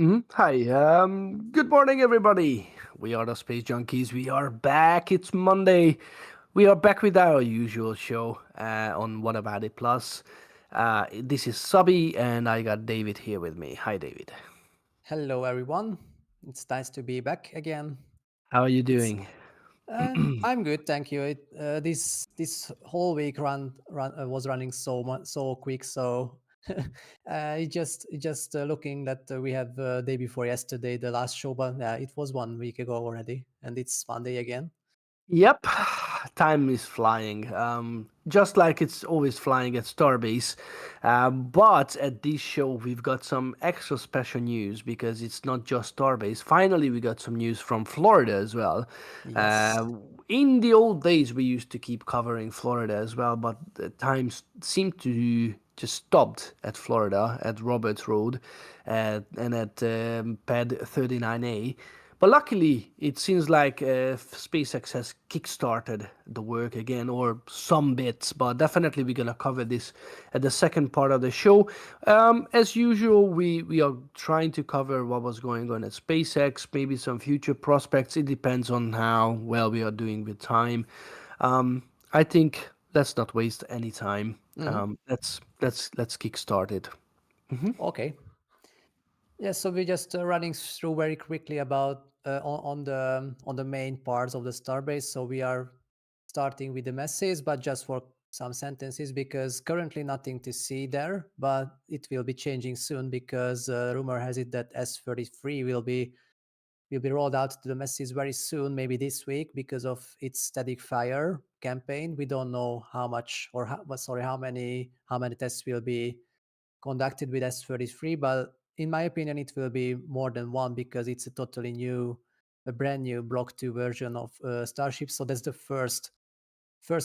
Hi, good morning, everybody. We are the Space Junkies. We are back. It's Monday. We are back with our usual show on What About It Plus. This is Sabi, and I got David here with me. Hi, David. Hello, everyone. It's nice to be back again. How are you It's doing? I'm good, thank you. This whole week was running so quick. So it just looking that we have day before yesterday the last show, but yeah, it was 1 week ago already, and it's Monday again. Yep, time is flying. Just like it's always flying at Starbase. But at this show, we've got some extra special news because it's not just Starbase. Finally, we got some news from Florida as well. Yes. Uh, in the old days, we used to keep covering Florida as well, but the times seemed to just stopped at Florida, at Roberts Road, and at Pad 39A. But luckily, it seems like SpaceX has kickstarted the work again, or some bits. But definitely, we're gonna cover this at the second part of the show. As usual, we are trying to cover what was going on at SpaceX, maybe some future prospects. It depends on how well we are doing with time. I think let's not waste any time. Hmm. Let's kickstart it. Okay. Yeah, so we're just running through very quickly about on the main parts of the Starbase. So we are starting with the messages, but just for some sentences because currently nothing to see there, but it will be changing soon because rumor has it that S33 will be rolled out to the messages very soon, maybe this week because of its static fire campaign. We don't know how much or how many tests will be conducted with S33, but in my opinion, it will be more than one because it's a brand new Block 2 version of Starship. So that's the first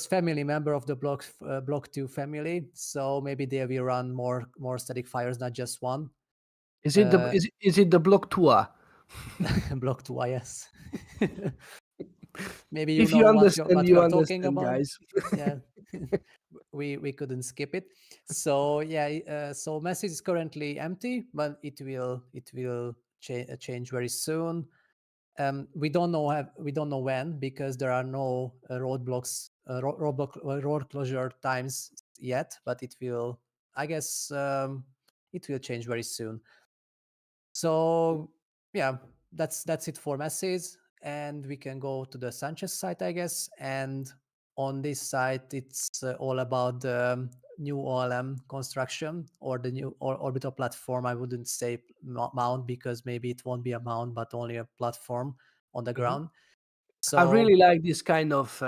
family member of the Block 2 family. So maybe they will run more static fires, not just one. Is it the Uh, is it the block tour? Block 2, yes. Maybe you If know you what understand, we you are talking understand, about. guys. Yeah. We couldn't skip it. So yeah, so message is currently empty, but it will change very soon. We don't know when because there are no road closure times yet, but it will, I guess, it will change very soon. So yeah, that's it for messages, and we can go to the Sanchez site, I guess. And on this site, it's all about the new OLM construction or the new orbital platform. I wouldn't say mount because maybe it won't be a mount, but only a platform on the Mhm. ground. I really So like this kind of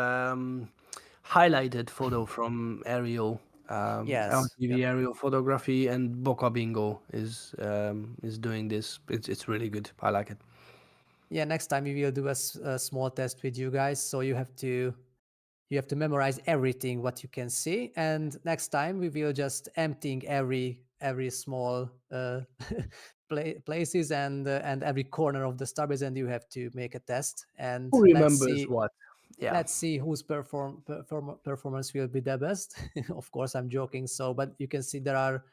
highlighted photo from aerial yes, yeah, LTV aerial photography, and Boca Bingo is doing this. It's really good. I like it. yeah. Next time we will do a small test with you guys, so you have to memorize everything what you can see, and next time we will just emptying every small places and every corner of the starbase, and you have to make a test, and Who remembers what? Yeah. let's see whose performance will be the best. Of course, I'm joking. So but you can see there are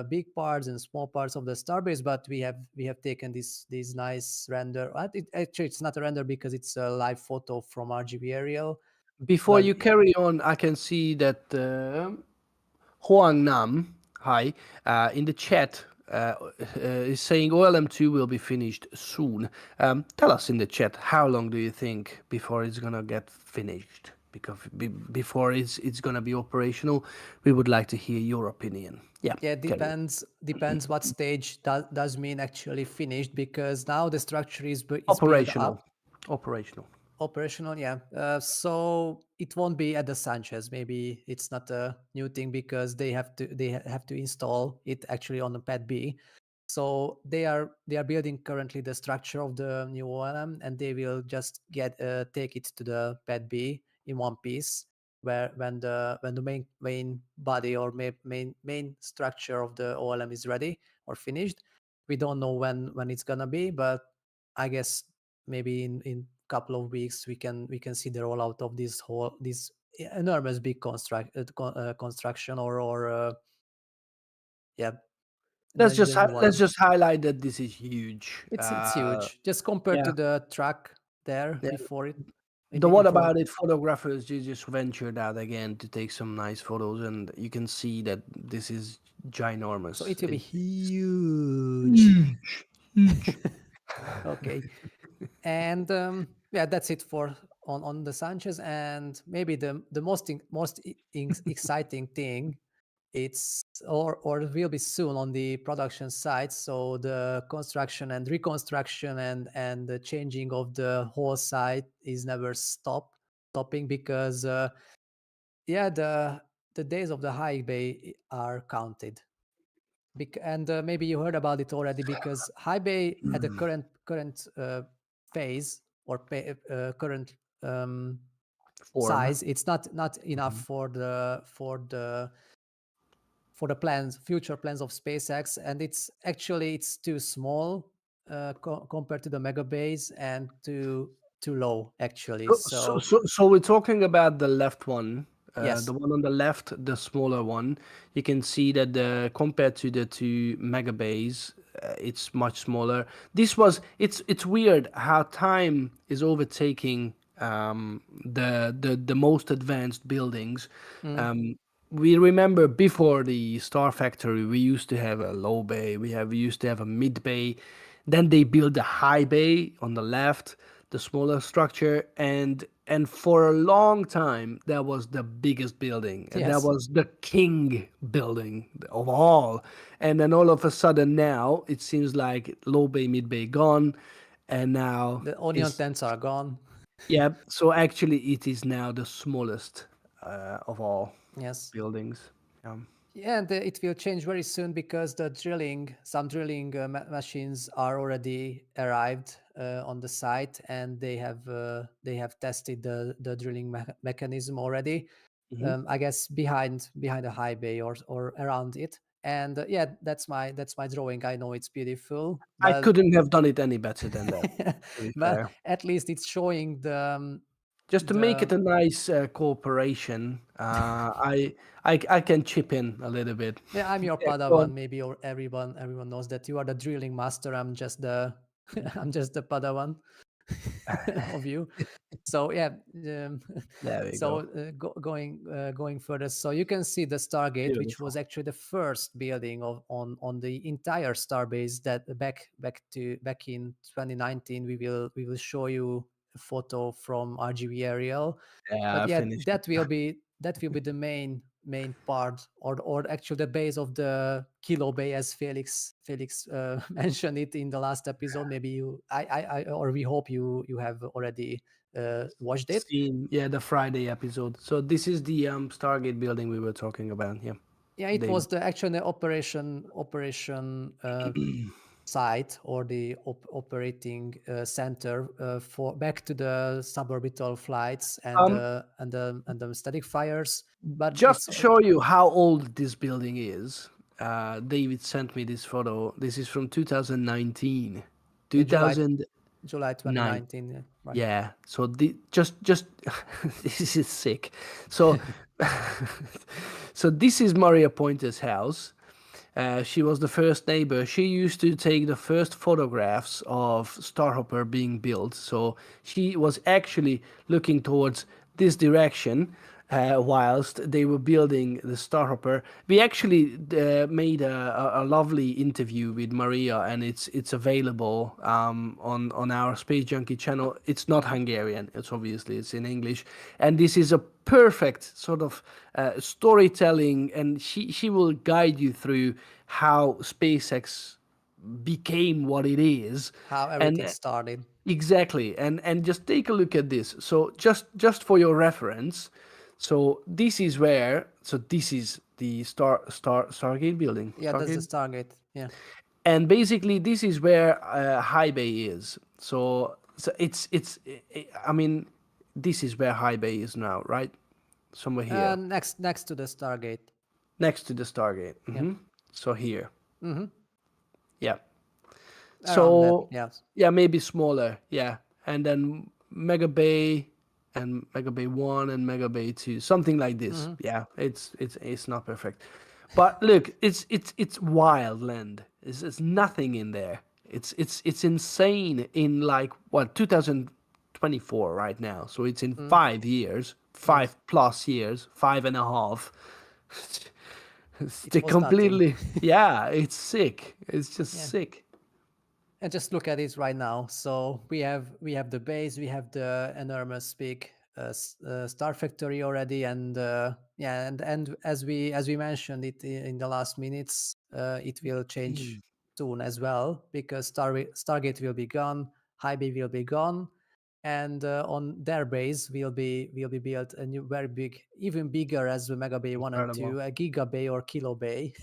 big parts and small parts of the starbase, but we have taken this nice render. Actually, it's not a render because it's a live photo from RGB aerial, Before but you carry on, I can see that Huang Nam, hi, in the chat is saying OLM2 will be finished soon. Tell us in the chat, how long do you think before it's gonna get finished? Because before it's gonna be operational, we would like to hear your opinion. Yeah, yeah, carry on. depends what stage does mean actually finished, because now the structure is built Operational, up. operational. Operational, yeah. So it won't be at the Sanchez. Maybe it's not a new thing because they have to install it actually on the Pad B. So they are building currently the structure of the new OLM, and they will just take it to the Pad B in one piece, where when the main body or main structure of the OLM is ready or finished. We don't know when it's gonna be, but I guess maybe in couple of weeks we can see the rollout of this enormous big construction or yeah. let's just than let's one. just highlight that this is huge. It's huge, just compared Yeah, to the track there yeah. before it The in what front. about it photographers they just ventured out again to take some nice photos, and you can see that this is So ginormous. it will be It's huge. huge, huge. Okay. And yeah, that's it for on the Sanchez. And maybe the exciting thing, it's or it will be soon on the production side. So the construction and reconstruction and the changing of the whole site is never stopping, because yeah, the days of the high bay are counted. And maybe you heard about it already, because high bay at the current phase, or current um, Form. size, it's not enough Mhm. for the plans, future plans of SpaceX, and it's too small compared to the mega base, and too low actually. So So we're talking about the left one, the yes, one on the left, the smaller one. You can see that the compared to the two megabays, it's much smaller. It's weird how time is overtaking the most advanced buildings. mm, Um, we remember before the Star Factory, we used to have a low bay, we used to have a mid bay, then they built a high bay on the left, the smaller structure, and for a long time that was the biggest building, and that yes, was the king building of all. And then all of a sudden now it seems like low bay, mid bay gone, and now the onion is tents are gone. yeah. So actually, it is now the smallest of all Yes. buildings. Yeah, and it will change very soon, because some drilling machines are already arrived on the site, and they have tested the drilling mechanism already. Mhm. I guess behind the high bay, or around it. And yeah, that's my drawing. I know it's beautiful, I but couldn't have done it any better than that. To be but fair, at least it's showing just to make it the a nice cooperation, I can chip in a little bit. Yeah, I'm your Yeah, go Padawan, on. maybe, or everyone knows that you are the drilling master. I'm just the I'm just the Padawan of you. So yeah, There we so go. going further, so you can see the Stargate, which was Beautiful. actually the first building on the entire Starbase. That back in 2019, we will show you a photo from RGB aerial. Yeah, But I yeah, finished it. that will be the main part, or actually the base of the Kilo Bay, as Felix mentioned it in the last episode. Maybe or we hope you have already watched it. Seen, yeah, the Friday episode. So this is the Stargate building we were talking about. Yeah, Yeah, it David. was the actually operation site, or the operating center for back to the suborbital flights, and Um, the static fires. But just it's to show you how old this building is, David sent me this photo. This is from 2019. yeah, July 2009. 2019, yeah, right. Yeah. So just this is sick. So so this is Maria Pointer's house. She was the first neighbor. She used to take the first photographs of Starhopper being built. So she was actually looking towards this direction whilst they were building the Starhopper. We actually made a lovely interview with Maria, and it's available on our Space Junkie channel. It's not Hungarian. It's in English, and this is a perfect sort of storytelling, and she will guide you through how SpaceX became what it is, How and everything started. exactly, and just take a look at this. So just for your reference, so this is the Stargate building, Yeah, that's the Stargate, Stargate. Yeah. and basically this is where High Bay is. So I mean, this is where High Bay is now, right? Somewhere here, Next to the Stargate. next to the Stargate. Yeah. So here, Mm-hmm. yeah. Around that. So Yes. yeah, maybe smaller, yeah. And then Mega Bay and Mega Bay 1 and Mega Bay 2, something like this. Mm-hmm. Yeah, it's not perfect. But look, it's wild land. It's nothing in there. It's insane in like what 2024 right now. So it's in Mm, 5 years, yes, 5 plus years, 5.5. It's it the was nothing. completely yeah. It's sick. It's just Yeah. sick. And just look at it right now. So we have the base, we have the enormous big star factory already, and yeah, and as we mentioned it in the last minutes, it will change soon as well because Stargate will be gone, High Bay will be gone, and on their base will be built a new very big, even bigger as the Mega Bay 1 and Incredible. 2, a Giga Bay or Kilo Bay.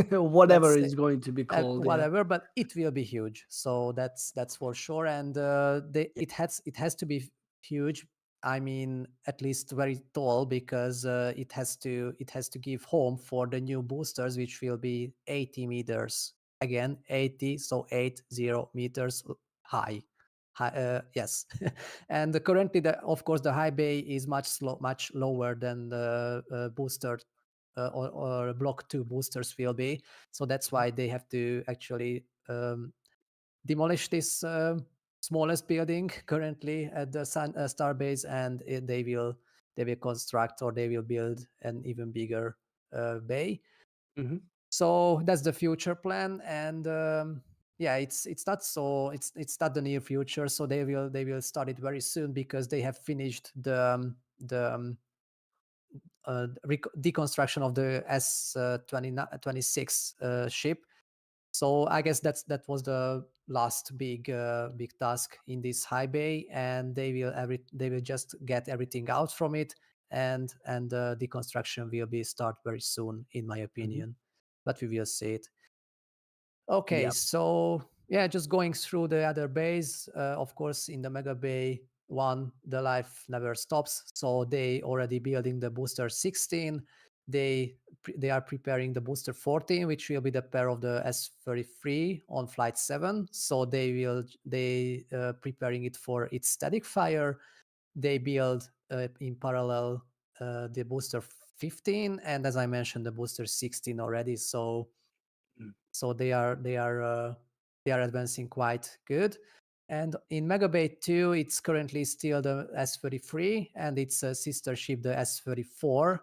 Whatever Let's say it's going to be called. Yeah. whatever, but it will be huge, so that's for sure. And Yeah. it has to be huge. I mean, at least very tall, because it has to give home for the new boosters, which will be 80 meters, again 80, so 80 meters high. Yes. And currently, of course, the high bay is much lower than the booster, or block 2 boosters will be. So that's why they have to actually demolish this smallest building currently at the Starbase, and they will construct, or they will build an even bigger bay. Hmm. So that's the future plan. And yeah, it's not the near future. So they will start it very soon, because they have finished the deconstruction of the S26 ship. So I guess that was the last big task in this high bay, and they will just get everything out from it, and the construction will be start very soon, in my Hmm. opinion. But we will see it. Okay, Yeah. so yeah, just going through the other bays. Of course, in the Mega Bay 1, the life never stops. So they already building the booster 16. They are preparing the booster 14, which will be the pair of the S33 on flight 7. So they preparing it for its static fire. They build in parallel the booster 15, and as I mentioned, the booster 16 already. So they are advancing quite good. And in Megabay 2, it's currently still the S33, and its sister ship, the S34.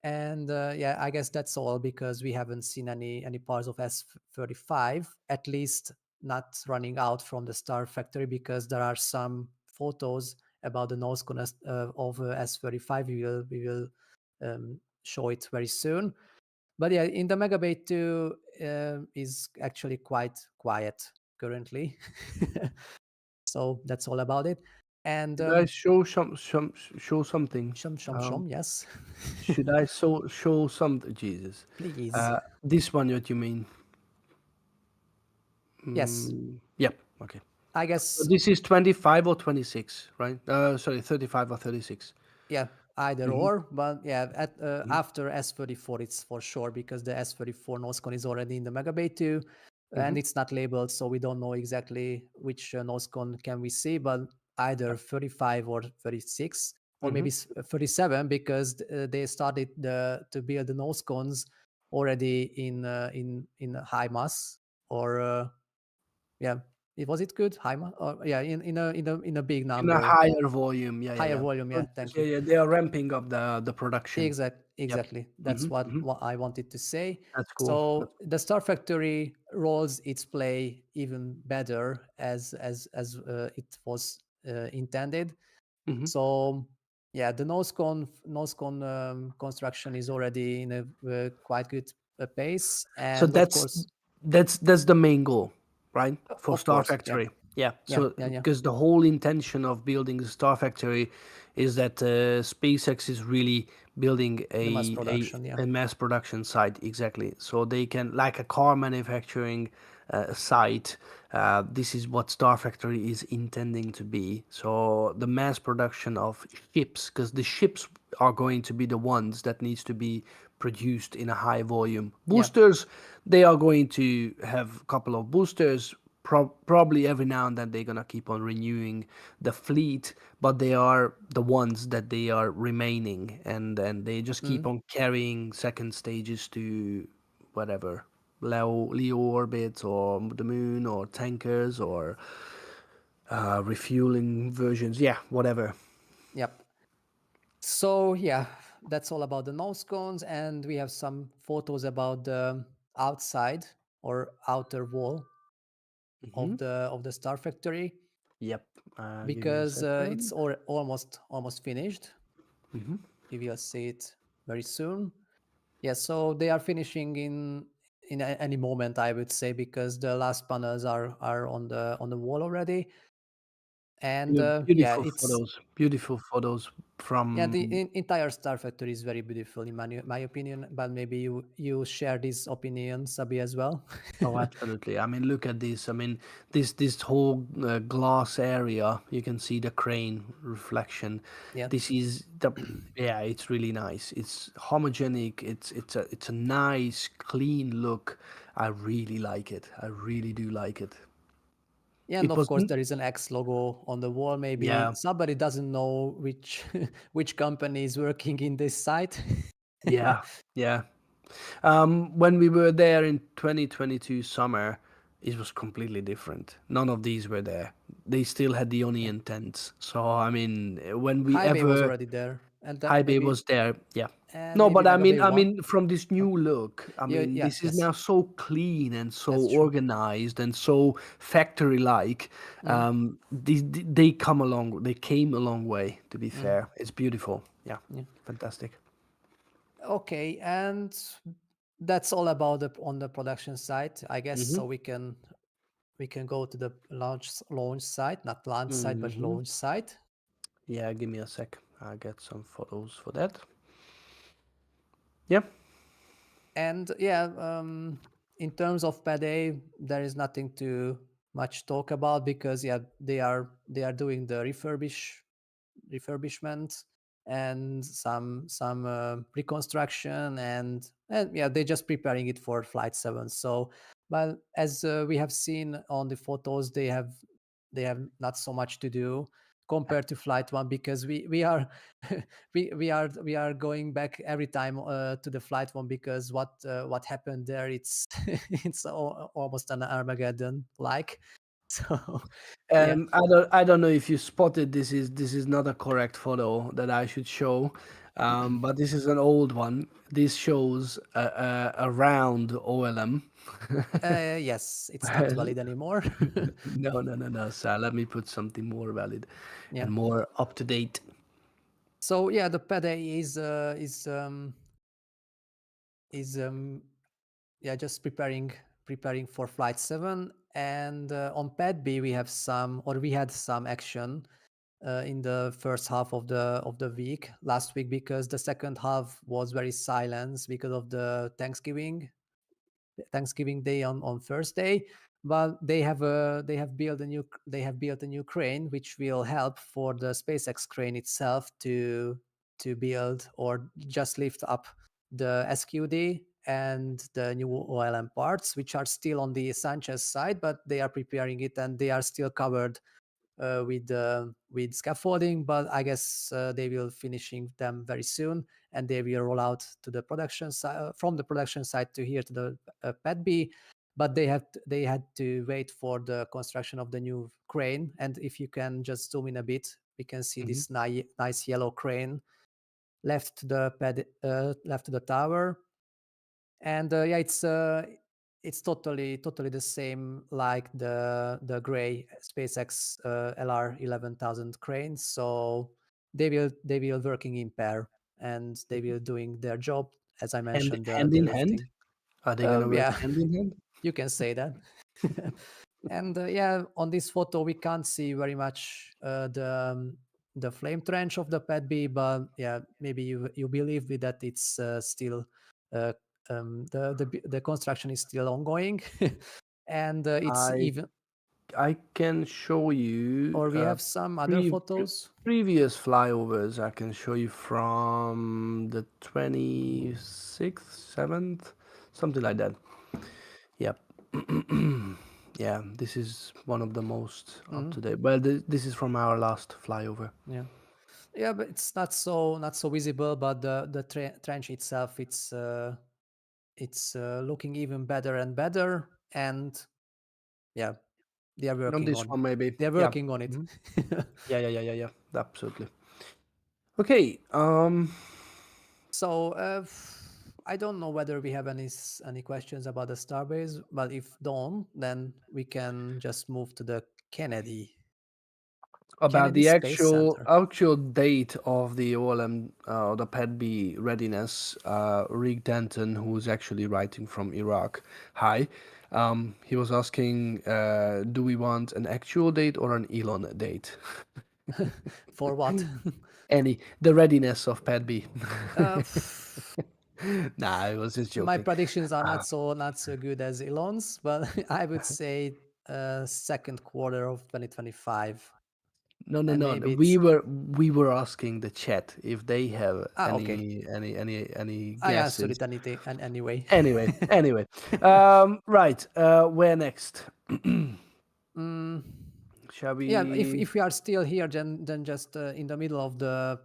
And yeah, I guess that's all, because we haven't seen any parts of S35, at least not running out from the Star Factory, because there are some photos about the nose cone of S35. We will show it very soon. But yeah, in the Megabay 2 is actually quite quiet currently. So that's all about it. And Should I show something? shum, yes. Should I show something? Jesus. Please. This one, what you mean? Yes, Yep. Okay. I So guess. this is 25 or 26, right? Sorry, 35 or 36. Yeah, either Hmm. or. But yeah, Hmm. after S34, it's for sure, because the S34 nosecon is already in the Megabay 2, Hmm. and it's not labeled, so we don't know exactly which nosecon can we see, but either 35 or 36, or Hmm. maybe 37, because they started to build the nosecones already in high mass, or yeah, was it good high mass, or yeah, in a big In a number, higher volume. Yeah, yeah, higher yeah. volume. So, Yeah, thank yeah, you. yeah. They are ramping up the production. Yep. Exactly. Hmm. That's what, Hmm. what I wanted to say. That's cool. So That's cool. the Star Factory rolls its play even better, as it was intended. Hmm. So yeah, the nose cone construction is already in a quite good pace, So and of that's course, that's the main goal, right? For of Star course, yeah, Factory. Yeah. yeah, So yeah, yeah. because the whole intention of building the Star Factory is that SpaceX is really building The mass production, yeah, a mass production site, exactly. So they can, like a car manufacturing site. This is what Star Factory is intending to be. So the mass production of ships, because the ships are going to be the ones that needs to be produced in a high volume. yeah, Boosters, they are going to have a couple of boosters probably every now and then they're gonna keep on renewing the fleet, but they are the ones that they are remaining, and they just keep Mm. on carrying second stages to whatever Leo orbit or the moon or tankers or refueling versions. Yeah, whatever. Yep. So yeah, that's all about the nose cones, and we have some photos about the outside or outer wall Hmm. of the Star Factory, Yep. Give me a because it's second. almost finished. Hmm. We will see it very soon. Yeah, so they are finishing in any moment, I would say, because the last panels are on the wall already, and yeah, Beautiful it's photos. Beautiful photos yeah, the from. entire Star Factory is very beautiful in my opinion. But maybe you share this opinion, Sabi, as well. Oh, absolutely. I mean, look at this. I mean, this whole glass area. You can see the crane reflection. Yeah, This is the. Yeah, it's really nice. It's homogenic. It's a nice, clean look. I really like it. I really do like it. yeah, and It of was. course there is an X logo on the wall. Maybe Yeah, somebody doesn't know which which company is working in this site. yeah, yeah. When we were there in 2022 summer, it was completely different. None of these were there. They still had the Yeah, onion tents. So I mean, when we High Bay was ever already there, and High Bay maybe was there, yeah. and No, maybe but Mega Bay I one. mean, from this Oh, new look, I yeah, mean, yeah, this is yes, now so clean and so that's true. organized and so factory-like. Mm, They come along. They came a long way. To be mm, fair, it's beautiful. Yeah, yeah. fantastic. Okay, and that's all about the on the production site, I guess. Mm-hmm. So we can go to the launch site, not launch site, but Mm-hmm. launch site. Yeah, give me a sec. I'll get some photos for that. Yeah. And yeah, in terms of pad A, there is nothing too much talk about, because yeah, they are doing the refurbishment and some reconstruction, and yeah, they're just preparing it for flight 7. So but as we have seen on the photos, they have not so much to do compared to flight 1, because we are we are going back every time to the flight 1, because what happened there, it's it's almost an Armageddon like. So yeah. I don't know if you spotted this is not a correct photo that I should show, but this is an old one. This shows a round OLM. Yes, it's not valid anymore. No, no, no, no. So let me put something more valid Yeah. and more up to date. So yeah, the PEDA is yeah, just preparing for flight 7, and on pad B we had some action in the first half of the week last week, because the second half was very silent because of the Thanksgiving Day on Thursday. But they have built a new crane, which will help for the SpaceX crane itself to build or just lift up the SQD and the new OLM parts, which are still on the Sanchez side, but they are preparing it, and they are still covered with scaffolding. But I guess they will finishing them very soon, and they will roll out to the production side, from the production side to here to the pad B. But they had to wait for the construction of the new crane. And if you can just zoom in a bit, we can see Mhm. this nice yellow crane left to the left to the tower. And yeah, it's totally the same like the gray SpaceX LR 11,000 cranes. So they will working in pair, and they will doing their job, as I mentioned, Hand the in hand? lifting. Are they gonna work Yeah, hand in hand? you can say that. And yeah, on this photo we can't see very much the flame trench of the pad B, but yeah, maybe you believe me that it's still uh, the construction is still ongoing. And it's I even, I can show you or we have some other pre photos. previous flyovers. I can show you from the 26th, 7th, something like that. Yep. Yeah, this is one of the most up Mm, to date. Well, this is from our last flyover. yeah. Yeah, but it's not so visible. But the trench itself, it's looking even better and better. And yeah, they are On working this on one, maybe. they are Yeah. working on it. Mhm. Yeah. Absolutely. Okay. So I don't know whether we have any questions about the Starbase, but if don't, then we can just move to the About Kennedy the Space Center. actual date of the OLM, the PET-B readiness, Rick Denton, who's actually writing from Iraq, hi, he was asking, do we want an actual date or an Elon date? For what? The readiness of PET-B. uh, Nah, I was just my joking. predictions are not so good as Elon's, but I would say second quarter of 2025, No, no, and no. maybe it's We were asking the chat if they have okay. any I answered guesses. it anyway. Anyway. Right. Where next? Mm, Shall yeah, if we? if we are still here, then just in the middle of the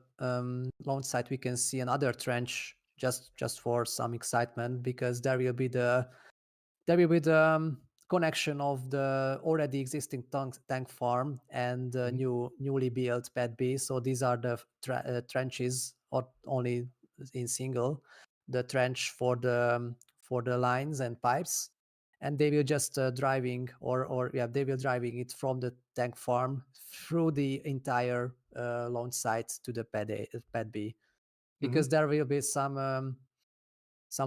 launch site, we can see another trench just for some excitement because there will be the connection of the already existing tank farm and the Mhm, newly built pad B. So these are the trenches, or only in single, the trench for the lines and pipes, and they will just driving or yeah, they will driving it from the tank farm through the entire launch site to the pad B, mhm, because there will be some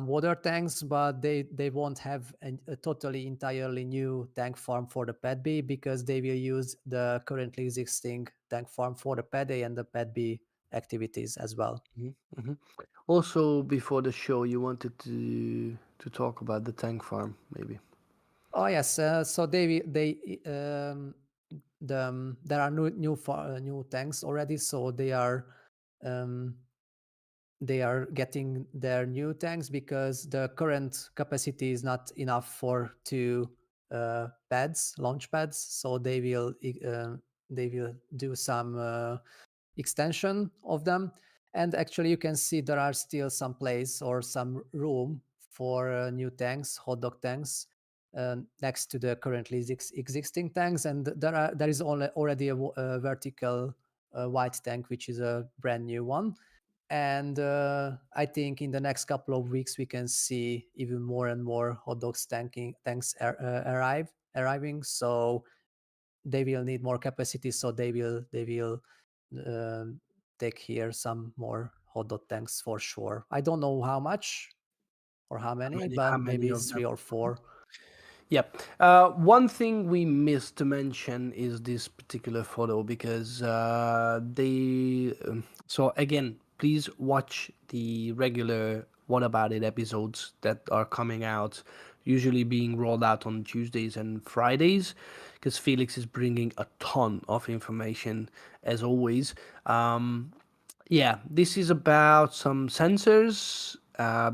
water tanks, but they won't have a totally entirely new tank farm for the pad B, because they will use the currently existing tank farm for the pad A and the pad B activities as well. mhm, mhm. Also, before the show, you wanted to talk about the tank farm, maybe. Oh yes, so there are new tanks already, so um, they are getting their new tanks because the current capacity is not enough for two launch pads. So they will do some extension of them. And actually, you can see there are still some place or some room for new tanks, hot dog tanks, next to the currently existing tanks. And there is already a vertical white tank, which is a brand new one. And I think in the next couple of weeks we can see even more and more hot dogs tanks arriving. So they will need more capacity. So they will um, take here some more hot dog tanks for sure. I don't know how much or how many, How but many maybe of it's them? three or four. Yep. One thing we missed to mention is this particular photo because they. So again, please watch the regular "What About It" episodes that are coming out, usually being rolled out on Tuesdays and Fridays, because Felix is bringing a ton of information as always. Yeah, this is about some sensors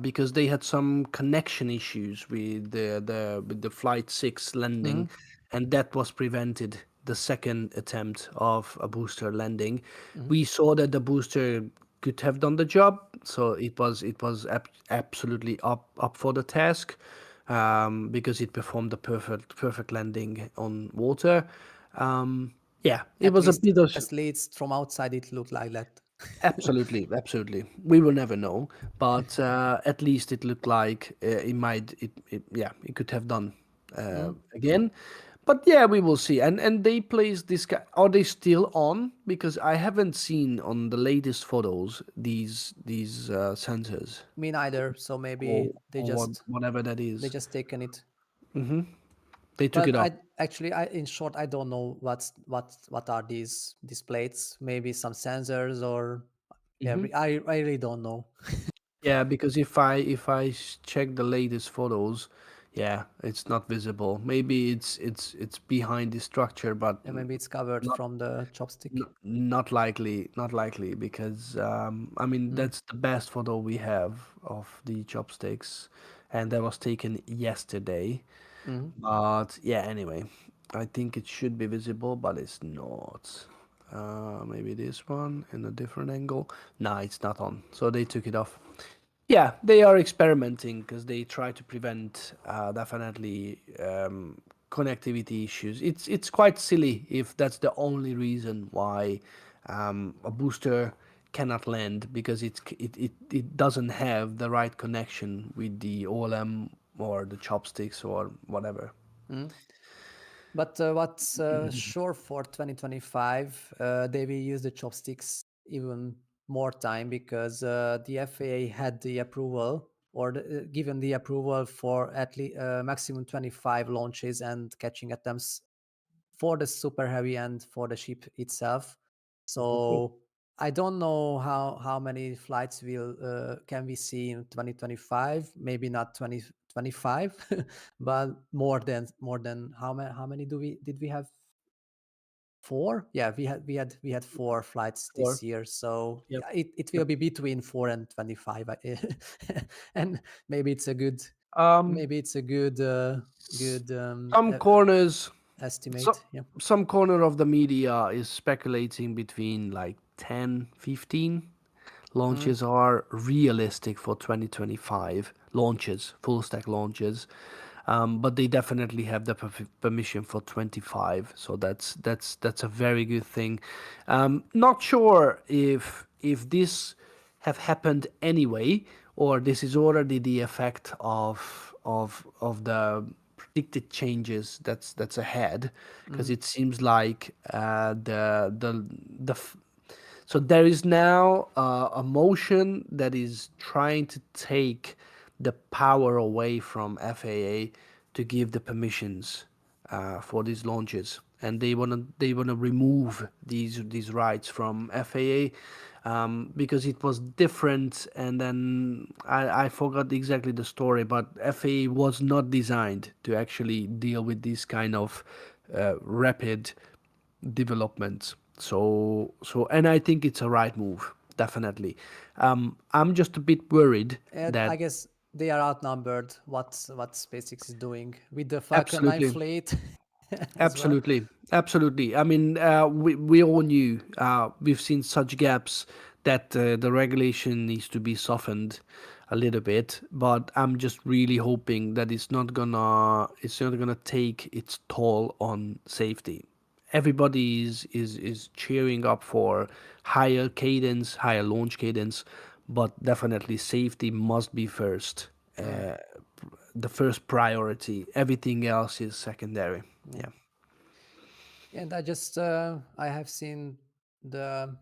because they had some connection issues with the Flight 6 landing, Mhm, and that was prevented the second attempt of a booster landing. mhm. We saw that the booster could have done the job, so it was absolutely up for the task because it performed the perfect landing on water. Yeah, it At was a least bit of at least from outside it looked like that. Absolutely, absolutely. We will never know, but at least it looked like yeah, it could have done Mhm. again. But yeah, we will see. And they placed this guy. Are they still on? Because I haven't seen on the latest photos these sensors Me neither. So maybe or whatever that they is. just taken it. They took But it off. in short, I don't know what are these plates. Maybe some sensors, or yeah, hmm I really don't know. Yeah, because if I check the latest photos, yeah, it's not visible. Maybe it's behind the structure, but And maybe it's covered not from the chopstick. not likely, not likely because I mean Mm. that's the best photo we have of the chopsticks, and that was taken yesterday. Mhm. But yeah, anyway, I think it should be visible, but it's not. Maybe this one in a different angle. Nah, it's not on. So they took it off. Yeah, they are experimenting because they try to prevent definitely connectivity issues. It's quite silly if that's the only reason why a booster cannot land because it doesn't have the right connection with the OLM or the chopsticks or whatever. Mhm. But what's sure for 2025, they will use the chopsticks even more time because the FAA had the approval or given the approval for at least maximum 25 launches and catching attempts for the super heavy and for the ship itself. Cool. So I don't know how many flights will can we see in 2025. Maybe not 2025, but more than how many did we have? Four? Yeah, we had four flights Or this year. So yep, yeah, it will yep. be between 4 and 25, and maybe it's a good Um, maybe it's a good good some corners So, estimate. Yeah. some corner of the media is speculating between like 10, 15 Mm. launches are realistic for 2025 launches, full stack launches. But they definitely have the permission for 25, so that's a very good thing. Not sure if this have happened anyway, or this is already the effect of the predicted changes that's ahead, because Mm. it seems like so there is now a motion that is trying to take the power away from FAA to give the permissions for these launches, and they wanna remove these rights from FAA because it was different. And then I forgot exactly the story, but FAA was not designed to actually deal with this kind of rapid development. And I think it's a right move, definitely. I'm just a bit worried And that I guess they are outnumbered. What SpaceX is doing with the Falcon 9 absolutely, fleet as well. absolutely. I mean, we all knew we've seen such gaps that the regulation needs to be softened a little bit. But I'm just really hoping that it's not gonna take its toll on safety. Everybody is cheering up for higher cadence, higher launch cadence, but definitely safety must be first. Mm. The first priority. Everything else is secondary. Mm. Yeah. And I have seen the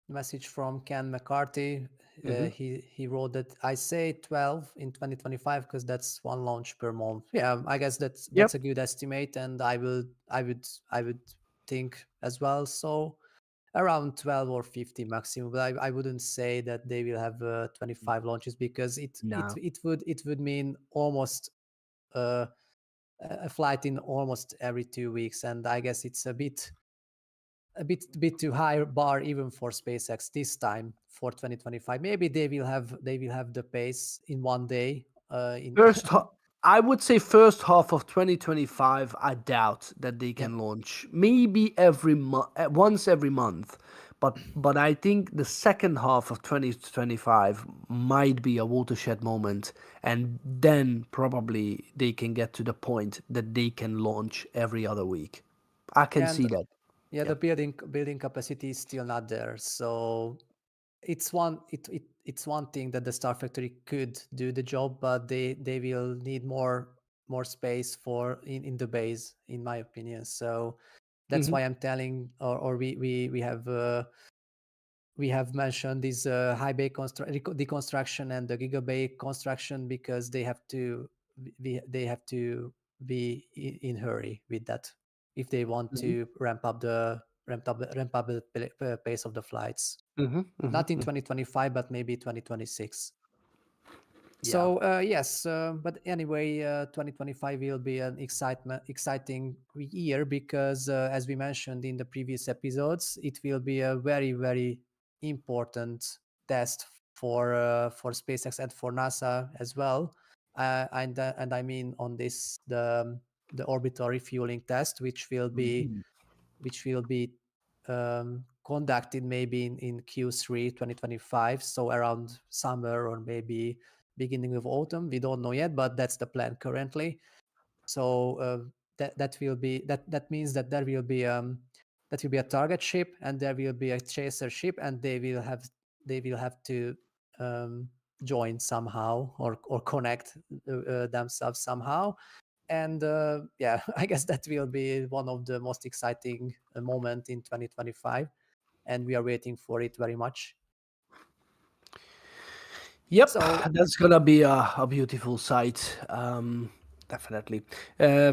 message from Ken McCarthy. Mm-hmm. He wrote that I say 12 in 2025 because that's one launch per month. Yeah, I guess that's Yep. a good estimate, and I would think as well. So around 12 or 50 maximum, but I wouldn't say that they will have 25 launches because it it No. it would it would mean almost uh, a flight in almost every 2 weeks, and I guess it's a bit too high bar even for SpaceX this time for 2025. Maybe they will have the pace in one day. In First, I would say first half of 2025. I doubt that they Yeah, can launch. Maybe every month, once every month. But I think the second half of 2025 might be a watershed moment, and then probably they can get to the point that they can launch every other week. I can and see that. yeah, Yeah. the building capacity is still not there. So it's one thing that the Star Factory could do the job, but they will need more space for in the base, in my opinion. So that's Hmm. why I'm telling, or we have mentioned this high bay deconstruction and the gigabay construction because they have to be in hurry with that if they want Hmm. to ramp up the pace of the flights. Hmm. Not in Hmm. 2025, but maybe 2026. Yeah. So yes, but anyway, 2025 will be an exciting year because, as we mentioned in the previous episodes, it will be a very, very important test for SpaceX and for NASA as well. And I mean on this the orbital refueling test, which will be Mhm. conducted maybe in Q3 2025, so around summer or maybe beginning of autumn. We don't know yet, but that's the plan currently. So that means that there will be a target ship and there will be a chaser ship, and they will have to join somehow or connect themselves somehow. And yeah, I guess that will be one of the most exciting moment in 2025, and we are waiting for it very much. Yep, So that's gonna be a beautiful sight. Definitely.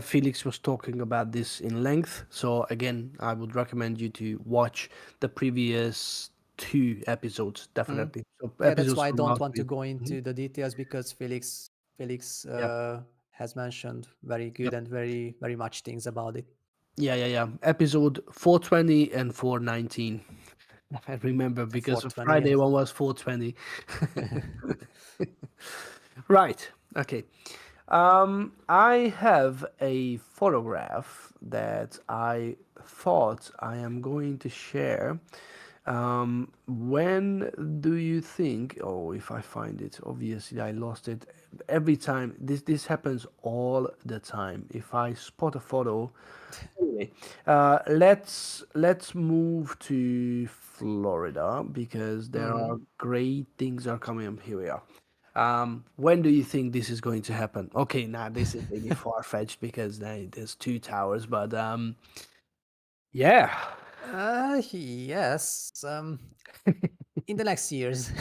Felix was talking about this in length, so again, I would recommend you to watch the previous two episodes. mm, Definitely. So yeah, that's episodes why I from don't last want to week. go Mhm. into the details, because Felix Yep. has mentioned very good Yep. and very very much things about it. Yeah. Episode 420 and 419. I remember because the 420, Friday yes. one was 420. Right. Okay. I have a photograph that I thought I am going to share. When do you think? Oh, if I find it, obviously I lost it. Every time this happens all the time. If I spot a photo, anyway, let's move to Florida because there Hmm. are great things are coming up. Here we are. When do you think this is going to happen? Okay, now this is maybe far-fetched because there's two towers, but yeah. Yes, in the next years.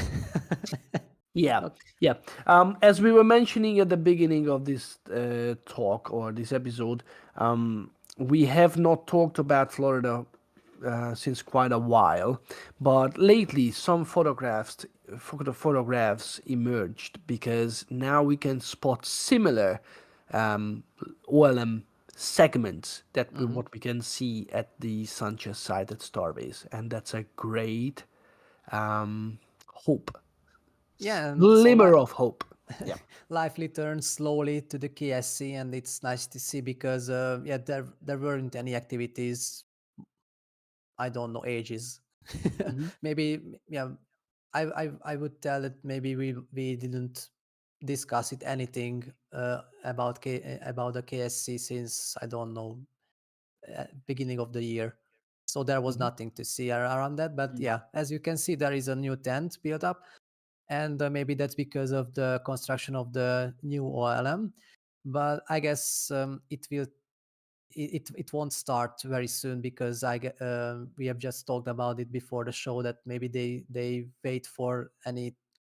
Yeah, Okay. yeah. As we were mentioning at the beginning of this talk or this episode, we have not talked about Florida since quite a while, but lately some photographs emerged because now we can spot similar um, OLM segments Hmm. what we can see at the Sanchez site at Starbase, and that's a great hope, Yeah, and so glimmer of hope. Yeah. lively turns slowly to the KSC, and it's nice to see because yeah, there weren't any activities. I don't know, ages. Hmm. Maybe, yeah. I would tell that maybe we didn't discuss it anything about the KSC since, I don't know, beginning of the year. So there was Hmm. nothing to see around that. But yeah, as you can see, there is a new tent built up, and maybe that's because of the construction of the new OLM. But I guess it won't start very soon, because we have just talked about it before the show, that maybe they wait for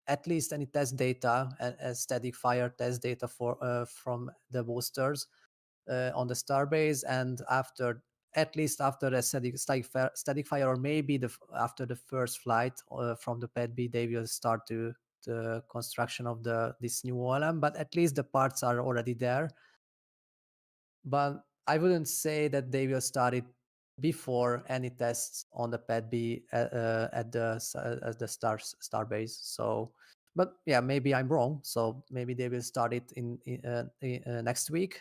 at least any test data, a static fire test data from the boosters on the Starbase, and at least after a static fire, or maybe after the first flight from the Pad B, they will start the construction of this new OLM. But at least the parts are already there. But I wouldn't say that they will start it before any tests on the Pad B at the Starbase. So, but yeah, maybe I'm wrong. So maybe they will start it in next week.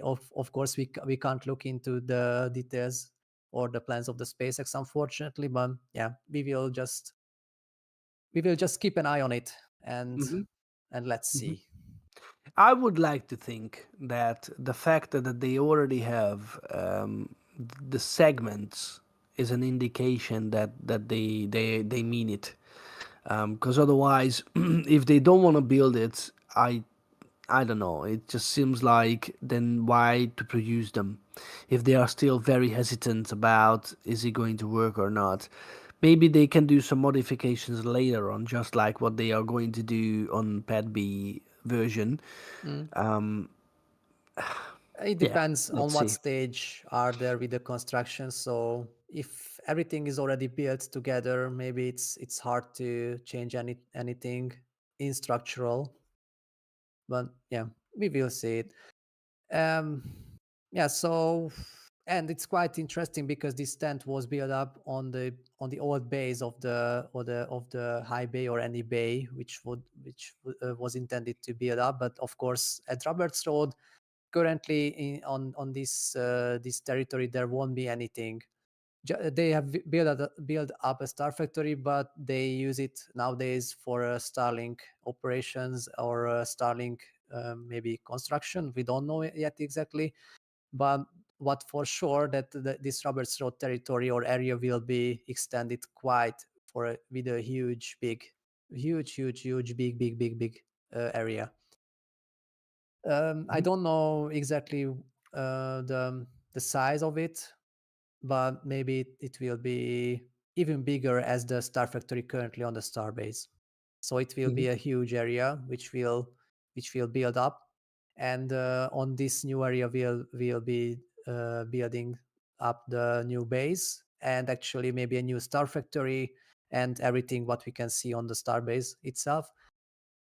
Of course we can't look into the details or the plans of the SpaceX, unfortunately. But yeah, we will just keep an eye on it, and Hmm. let's Hmm. see. I would like to think that the fact that they already have the segments is an indication that they mean it. Because otherwise, if they don't want to build it, I don't know. It just seems like then why to produce them if they are still very hesitant about is it going to work or not. Maybe they can do some modifications later on, just like what they are going to do on Pad B version. Mm. Um, It yeah, depends on let's what see. stage are there with the construction. So if everything is already built together, maybe it's hard to change anything in structural. But yeah, we will see it. Um, yeah. So, and it's quite interesting because this tent was built up on the old base of the high bay, or any bay which was intended to build up. But of course, at Roberts Road, currently on this territory there won't be anything. They have built up a star factory, but they use it nowadays for Starlink operations or Starlink maybe construction. We don't know yet exactly, but what for sure that this Roberts Road territory or area will be extended quite with a huge big area. I Mhm. don't know exactly the size of it, but maybe it will be even bigger as the Star Factory currently on the Starbase. So it will Mhm. be a huge area which will build up, and on this new area we'll be building up the new base and actually maybe a new Star Factory and everything what we can see on the Starbase itself.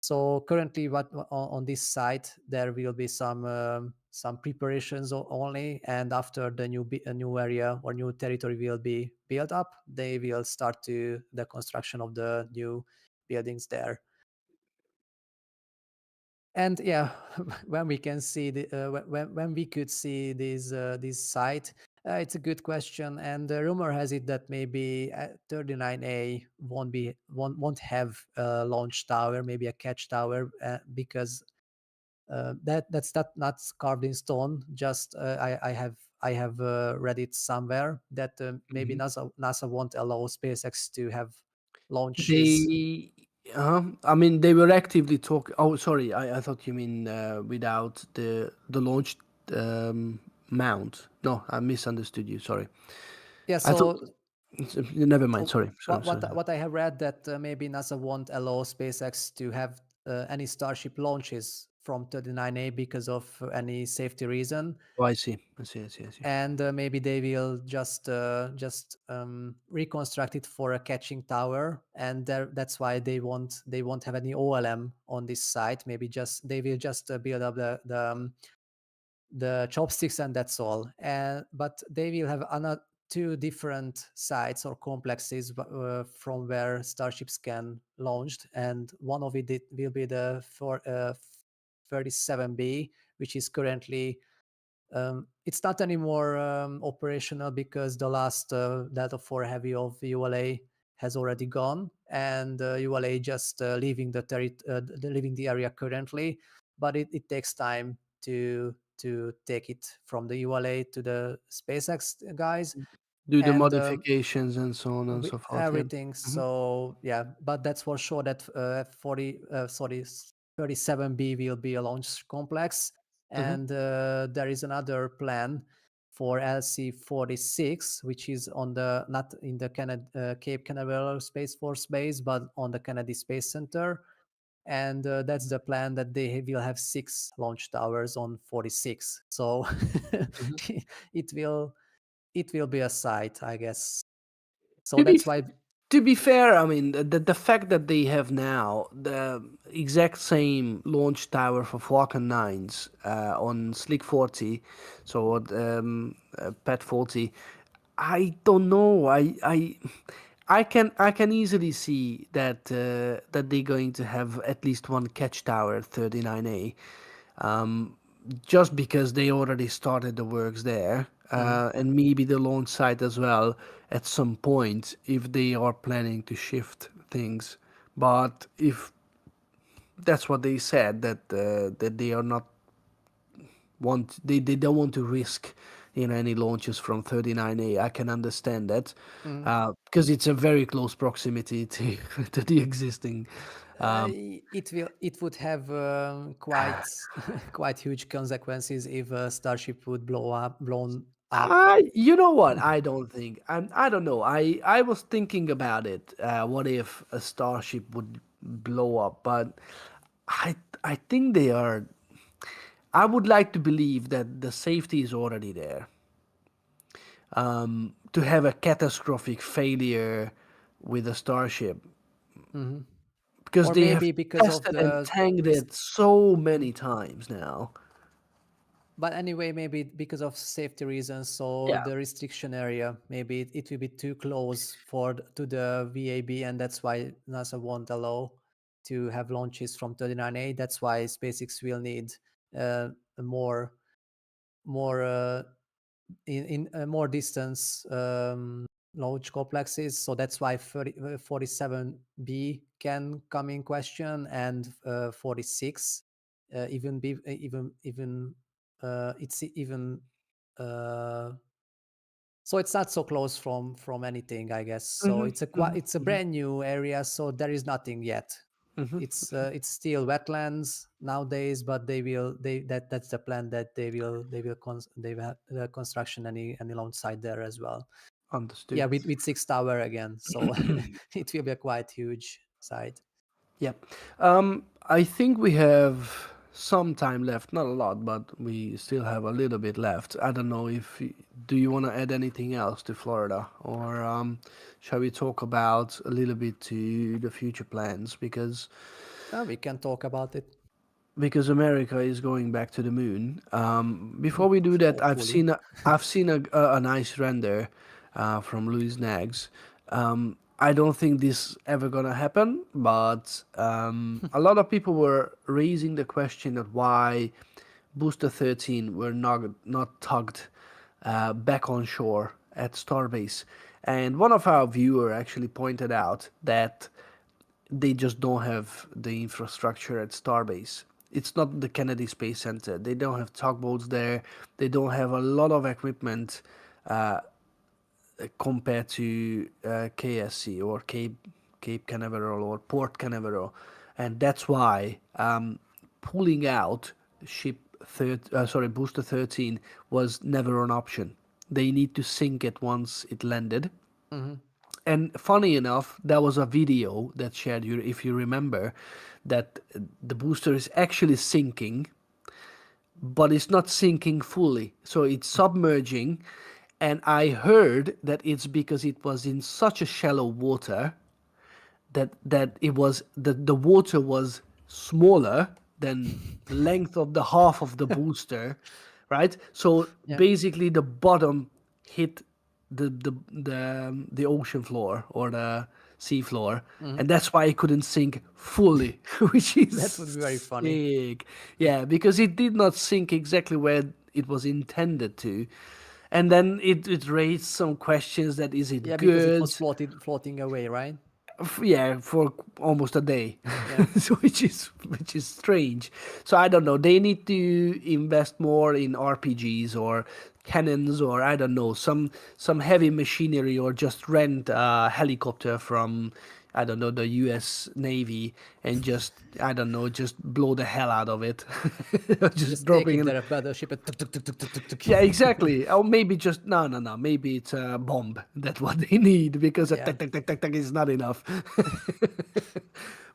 So currently, on this site there will be some preparations only, and after the a new area or new territory will be built up, they will start to the construction of the new buildings there. And yeah, when we can see when we could see this site, it's a good question. And the rumor has it that maybe 39A won't have a launch tower, maybe a catch tower, because that's not carved in stone. Just I have read it somewhere that maybe Mhm. NASA won't allow SpaceX to have launches. They, I mean, they were actively talking. Oh, sorry, I thought you mean without the launch mount. No, I misunderstood you. Sorry, Yeah, I thought. so Never mind. So Sorry, sorry, what sorry. what what I have read that maybe NASA won't allow SpaceX to have any Starship launches from 39A because of any safety reason, Oh, I see. I see. I see. I see. and maybe they will just reconstruct it for a catching tower, and that's why they won't have any OLM on this site. Maybe just they will just build up the chopsticks and that's all. But they will have another two different sites or complexes from where starships can launched, and one of it will be the 37B, which is currently it's not anymore operational because the last Delta 4 Heavy of ULA has already gone, and ULA just leaving the area currently. But it takes time to take it from the ULA to the SpaceX guys, Do the and modifications and so on and so forth. Yeah. everything. Hmm. So yeah, but that's for sure that 37B will be a launch complex, Hmm. and there is another plan for LC-46, which is on the not in the Cape Canaveral Space Force base, but on the Kennedy Space Center. And that's the plan that they will have 6 launch towers on 46. So Hmm. it will it will be a site, I guess. So To be that's why. to be fair, I mean the fact that they have now the exact same launch tower for Falcon 9s on Slick 40, so Pet 40, I don't know. I can easily see that they're going to have at least one catch tower at 39A, just because they already started the works there, Mm, and maybe the launch site as well at some point if they are planning to shift things. But if that's what they said, that they are not they don't want to risk any launches from 39A. I can understand that, mm. because it's a very close proximity to to the existing. Um, It would have quite quite huge consequences if a starship would blown up. you know what? I don't think. I don't know. I was thinking about it. What if a starship would blow up? But I think they are. I would like to believe that the safety is already there. To have a catastrophic failure with a starship, Mhm. because Or they have maybe because of tested and tanked this. it so Mm. many times now. But anyway, maybe because of safety reasons, so Yeah. the restriction area, maybe it will be too close to the VAB, and that's why NASA won't allow to have launches from 39A. That's why SpaceX will need more. more in more distance launch complexes. So that's why 47B can come in question, and 46 even be even it's even so it's not so close from anything, I guess. So Mhm, it's a mhm, it's a mhm, brand new area, so there is nothing yet. mhm. It's still wetlands nowadays, but that's the plan, that they will have the construction any launch site there as well. Yeah, Understood. with 6 tower again, so it will be a quite huge site. Yep. I think we have some time left. Not a lot, but we still have a little bit left. I don't know if do you want to add anything else to Florida, or shall we talk about a little bit to the future plans, We can talk about it. because America is going back to the moon. Before we do that, Hopefully. I've seen a nice render from Louis Nags. I don't think this ever gonna happen, but a lot of people were raising the question of why Booster 13 were not tugged back on shore at Starbase, and one of our viewer actually pointed out that they just don't have the infrastructure at Starbase. It's not the Kennedy Space Center. They don't have tugboats there. They don't have a lot of equipment compared to KSC or Cape Canaveral or Port Canaveral, and that's why pulling out Booster 13 was never an option. They need to sink it once it landed, Hmm. and funny enough, there was a video that shared you, if you remember, that the booster is actually sinking, but it's not sinking fully. So it's submerging, and I heard that it's because it was in such a shallow water that it was the water was smaller than the length of the half of the booster, right? So Yeah. basically, the bottom hit the ocean floor or the sea floor, Hmm. and that's why it couldn't sink fully, which That would is be very funny. sick. Yeah, because it did not sink exactly where it was intended to. And then it raised some questions that is it Yeah, because it good? was floating away, right? Yeah, for almost a day. Yeah. So which is strange. So I don't know, they need to invest more in RPGs or cannons, or I don't know, some heavy machinery, or just rent a helicopter from, I don't know, the US Navy, and just, I don't know, just blow the hell out of it. Just Just take dropping it in. there, a battleship, and tuk, tuk, tuk, tuk, tuk, tuk, tuk. Yeah, exactly. Or maybe just no, no, no. Maybe it's a bomb. That's what they need, because a Yeah. tac tac tac tac tac is not enough.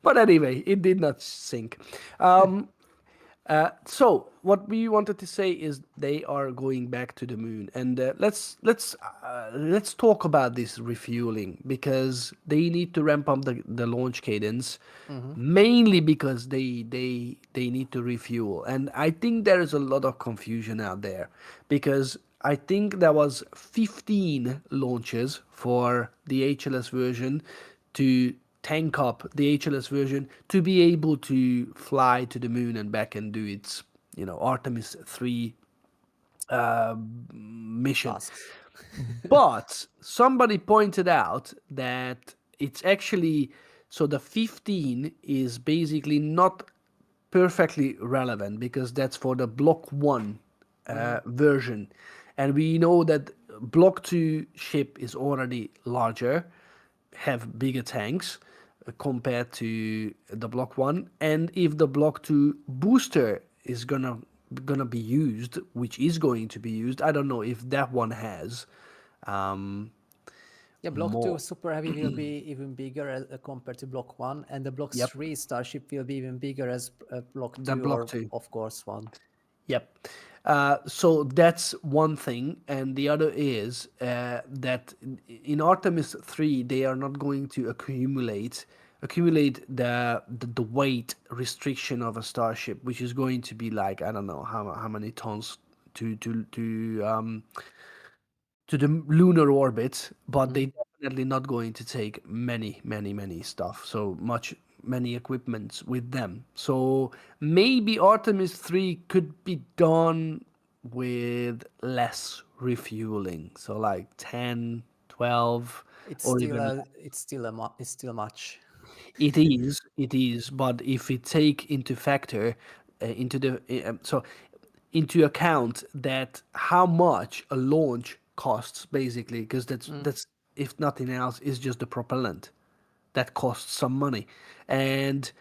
But anyway, it did not sink. So what we wanted to say is they are going back to the moon, and let's talk about this refueling, because they need to ramp up the launch cadence, Hmm. mainly because they need to refuel, and I think there is a lot of confusion out there, because I think there was 15 launches for the HLS version to tank up the HLS version to be able to fly to the moon and back and do its, Artemis 3 mission. Tasks. But somebody pointed out that it's actually, so the 15 is basically not perfectly relevant, because that's for the Block 1 Hmm. version. And we know that Block 2 ship is already larger, have bigger tanks compared to the Block 1. And if the Block 2 booster is gonna be used, which is going to be used, I don't know if that one has um, Yeah, Block 2 more. Super Heavy will be even bigger compared to Block 1, and the Block Yep, 3 Starship will be even bigger as Block the 2, Block or 2. of course 1. Yep. So that's one thing, and the other is that in Artemis 3 they are not going to accumulate the weight restriction of a starship, which is going to be like, I don't know how many tons to to to um, to the lunar orbit, but Hmm. they definitely not going to take many stuff, so many equipments with them. So maybe Artemis 3 could be done with less refueling. So like 10, 12, or even it's still much. it is, but if we take into factor into the so into account that how much a launch costs basically, because that's if nothing else is just the propellant that costs some money, and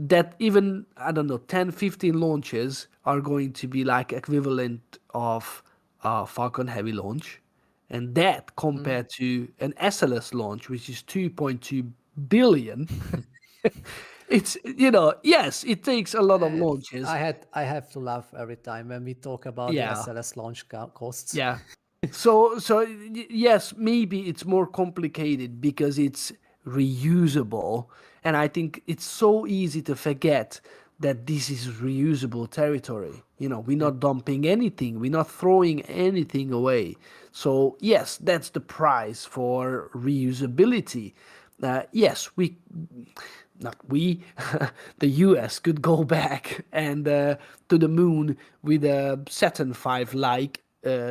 that even I don't know 10, 15 launches are going to be like equivalent of a Falcon Heavy launch, and that compared to an SLS launch which is 2.2 billion. It's, yes, it takes a lot of Uh, launches. I have to laugh every time when we talk about the Yeah, SLS launch costs. yeah. Yes, maybe it's more complicated because it's reusable, and I think it's so easy to forget that this is reusable territory. We're Yeah. not dumping anything, we're not throwing anything away. So yes, that's the price for reusability. Yes, not we, the US could go back and to the moon with a Saturn V like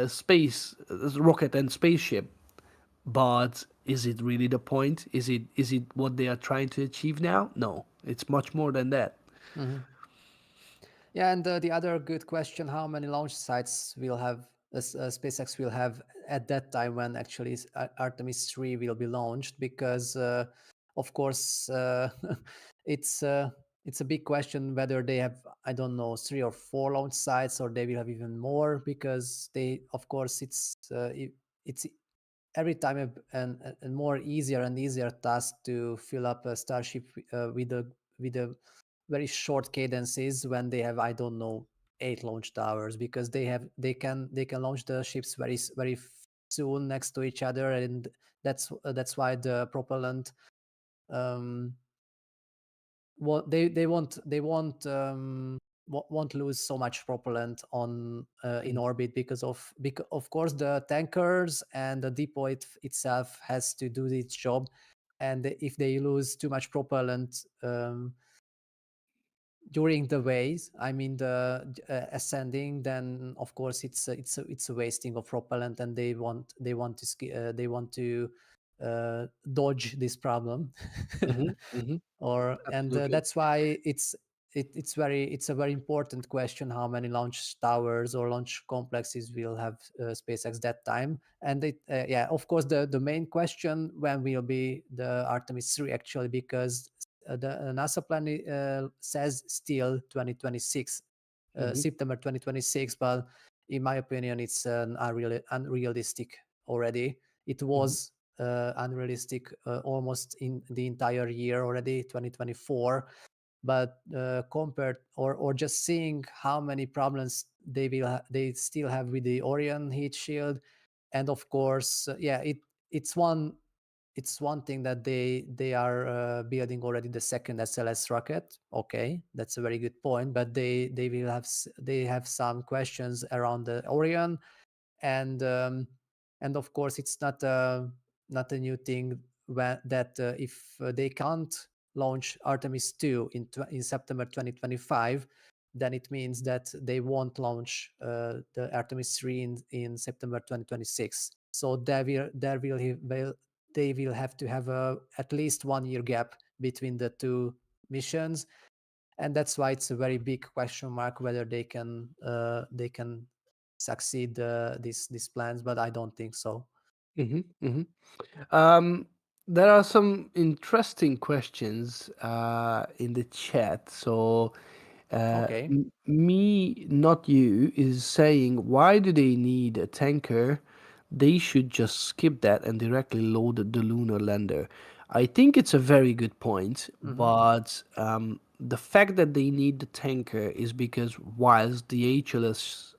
space rocket and spaceship. But is it really the point? Is it what they are trying to achieve now? No, it's much more than that. Mhm. Yeah, and the other good question: how many launch sites will have SpaceX will have at that time when actually Artemis 3 will be launched? Because of course it's uh, it's a big question whether they have, I don't know, 3 or 4 launch sites, or they will have even more, because they, of course, it's every time a more easier and easier task to fill up a Starship with a very short cadences when they have, I don't know, 8 launch towers, because they can launch the ships soon next to each other, and that's why the propellant, um they won't lose so much propellant on in orbit, because of course the tankers and the depot itself has to do its job, and if they lose too much propellant during the ways, I mean the ascending, then of course it's a wasting of propellant, and they want to dodge this problem. Hmm. Hmm. Or and Absolutely. That's why it's a very important question: how many launch towers or launch complexes will have SpaceX that time. And yeah, of course, the main question: when will be the Artemis 3 actually, because the NASA plan says still 2026, Hmm. September 2026, but in my opinion it's unrealistic already. It Hmm. was unrealistic almost in the entire year already, 2024. But compared, or just seeing how many problems they still have with the Orion heat shield, and of course, yeah, it's one it's one thing that they are building already the second SLS rocket. Okay, that's a very good point, but they have some questions around the Orion, and of course it's not a new thing that if they can't launch Artemis 2 in September 2025, then it means that they won't launch the Artemis 3 in September 2026. So they will have to have at least 1 year gap between the two missions, and that's why it's a very big question mark whether they can succeed these plans, but I don't think so. Hmm. Hmm. Um, there are some interesting questions in the chat. So, Okay. me, not you, is saying, why do they need a tanker? They should just skip that and directly load the lunar lander. I think it's a very good point, Hmm. but the fact that they need the tanker is because whilst the HLS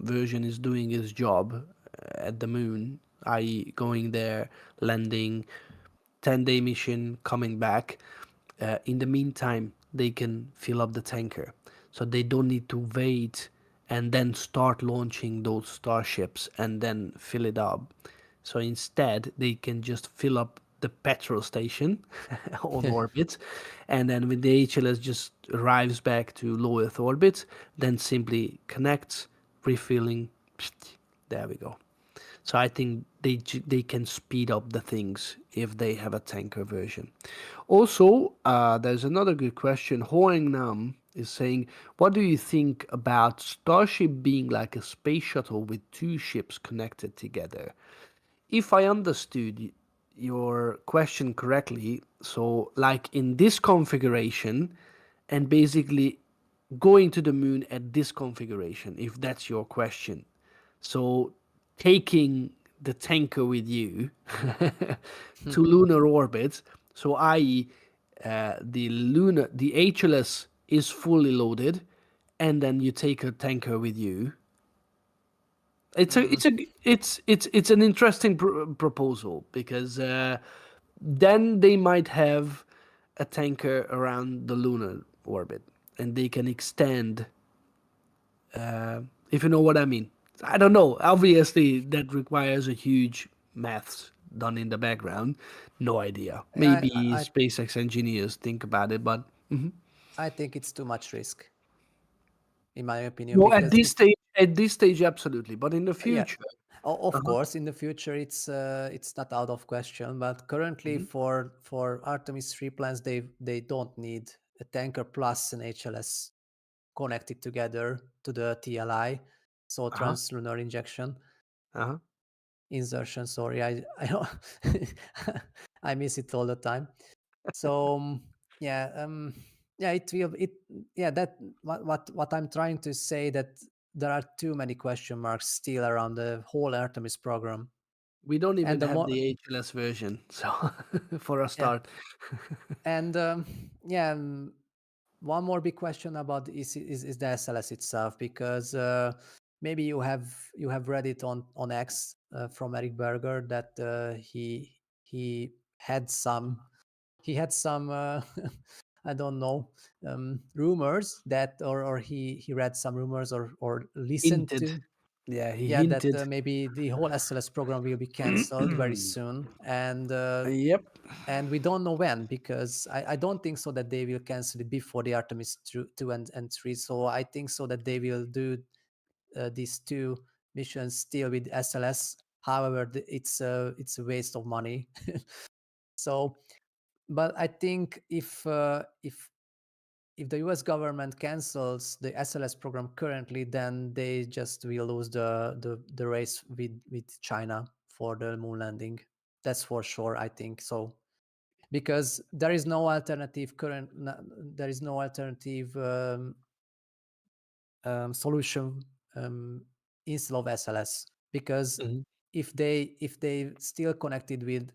version is doing its job at the moon, i.e., going there, landing, 10-day mission, coming back. In the meantime, they can fill up the tanker. So they don't need to wait and then start launching those starships and then fill it up. So instead, they can just fill up the petrol station on orbit, and then when the HLS just arrives back to low Earth orbit, then simply connects, refilling. There we go. So I think they can speed up the things if they have a tanker version. Also, there's another good question. Hoang Nam is saying, what do you think about Starship being like a space shuttle with two ships connected together? If I understood your question correctly, so like in this configuration, and basically going to the moon at this configuration, if that's your question. So taking the tanker with you to lunar orbit, so i.e., the HLS is fully loaded, and then you take a tanker with you. Mm, It's an interesting proposal because then they might have a tanker around the lunar orbit, and they can extend, if you know what I mean. I don't know. Obviously, that requires a huge maths done in the background. No idea. I, Maybe I I SpaceX engineers think about it, but I think it's too much risk, in my opinion, no, because if at this stage, absolutely. But in the yeah, future, of uh-huh. course, in the future it's not out of question. But currently, Mhm. for Artemis 3 plans, they don't need a tanker plus an HLS connected together to the TLI, so Uh-huh. translunar Uh-huh. insertion. Sorry, I miss it all the time. So yeah, yeah, it will it yeah that what I'm trying to say, that there are too many question marks still around the whole Artemis program, We don't and even the have more the HLS version, so for a yeah, start. and yeah. One more big question about is the SLS itself, because maybe you have read it on X from Eric Berger that he had some he had some I don't know, rumors that, or he read some rumors, or listened Hinted. to, Yeah, he yeah, that hinted. maybe the whole SLS program will be cancelled very soon, Yep. and we don't know when, because I don't think so that they will cancel it before the Artemis 2 and 3. So I think so that they will do these two missions still with SLS. However, it's a waste of money. So, but I think if the US government cancels the SLS program currently, then they just will lose the race with China for the moon landing. That's for sure, I think so, because there is no alternative there is no alternative solution instead of SLS, because Mhm. if they still connected with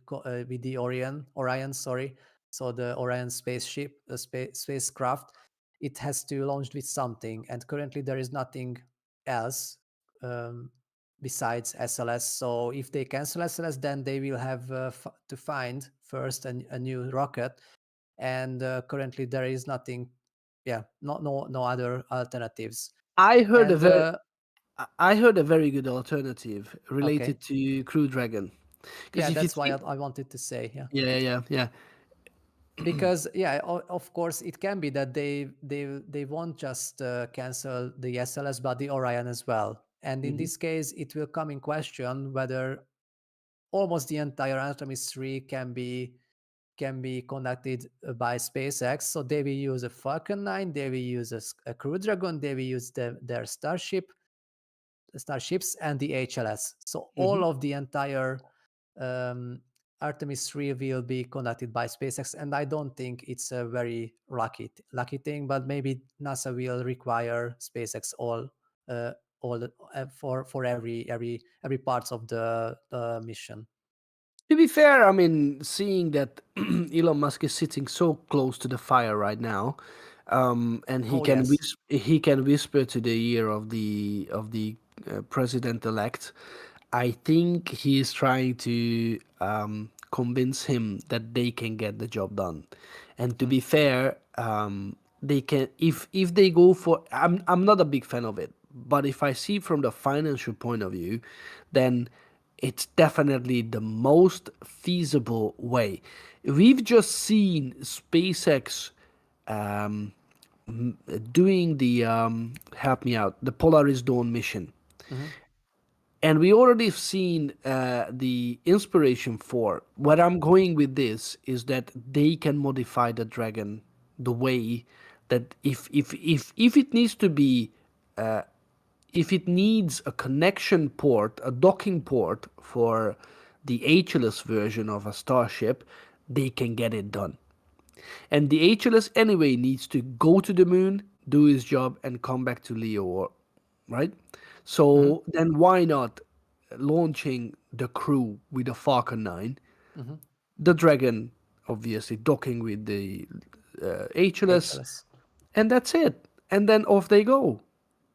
the Orion, sorry, so the Orion spaceship, the spacecraft, it has to launch with something, and currently there is nothing else um, besides SLS. So if they cancel SLS, then they will have to find first a new rocket, and currently there is nothing, yeah, no other alternatives. I heard a And very I heard a very good alternative okay, related to Crew Dragon. Because yeah, if you that's why think, I wanted to say, yeah, yeah. because yeah, of course it can be that they won't just cancel the SLS but the Orion as well, and in Mhm. this case it will come in question whether almost the entire Artemis 3 can be conducted by SpaceX. So they will use a Falcon 9, they will use a Crew Dragon, they will use their starships and the HLS. So Mhm. all of the entire um, Artemis 3 will be conducted by SpaceX, and I don't think it's a very lucky thing. But maybe NASA will require SpaceX uh, for every parts of the mission. To be fair, I mean, seeing that Elon Musk is sitting so close to the fire right now, and Oh yes. he can whisper to the ear of the president elect. I think he is trying to convince him that they can get the job done. And to Hmm. be fair, they can if they go for. I'm not a big fan of it, but if I see from the financial point of view, then it's definitely the most feasible way. We've just seen SpaceX doing the help me out, the Polaris Dawn mission. Mhm. And we already seen the inspiration for where I'm going with this is that they can modify the Dragon the way that if it needs to be if it needs a connection port, a docking port for the HLS version of a Starship, they can get it done. And the HLS anyway needs to go to the moon, do his job, and come back to Leo, right? Mhm. So then why not launching the crew with a Falcon 9, Mhm. the Dragon obviously docking with the HLS, HLS. and that's it. And then off they go.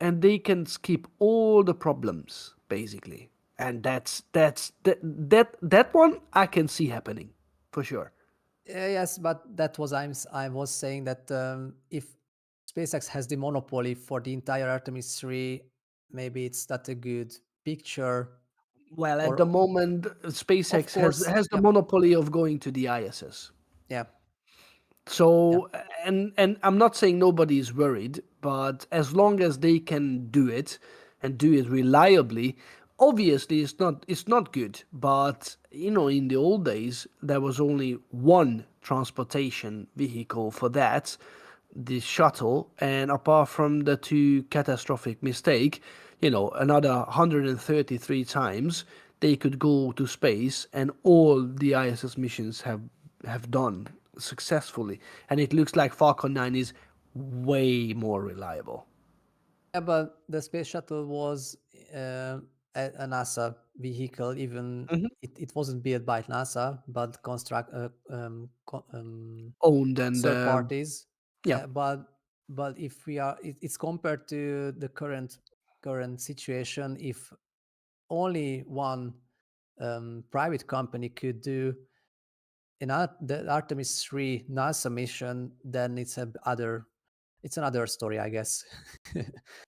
And they can skip all the problems, basically. And that one I can see happening for sure. Yes, but that was I was saying that if SpaceX has the monopoly for the entire Artemis 3, maybe it's not a good picture. Well, at the Or moment, of SpaceX course, has the yeah, monopoly of going to the ISS. yeah, yeah. So, and I'm not saying nobody is worried, but as long as they can do it and do it reliably, obviously it's not good. But in the old days, there was only one transportation vehicle for that, the shuttle, and apart from the two catastrophic mistake, another 133 times they could go to space, and all the ISS missions have done successfully, and it looks like Falcon 9 is way more reliable. Yeah, but the space shuttle was a NASA vehicle. Even Mhm. it wasn't built by NASA, but Owned and third parties. yeah. But if we are, it's compared to the current situation. If only one private company could do the Artemis 3 NASA mission, then it's another story, I guess.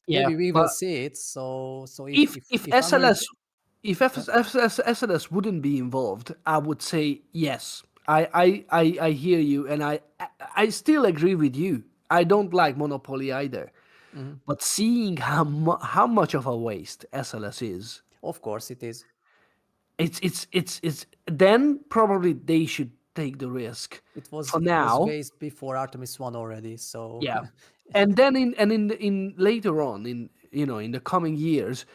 Yeah, Maybe we will but see it. So if if I'm ready SLS to, if uh, SLS wouldn't be involved, I would say yes. I hear you, and I still agree with you. I don't like monopoly either. mhm, But seeing how much of a waste SLS is, of course it is. it's then probably they should take the risk. For It was now, based before Artemis 1 already. So yeah. And then in later on in the coming years,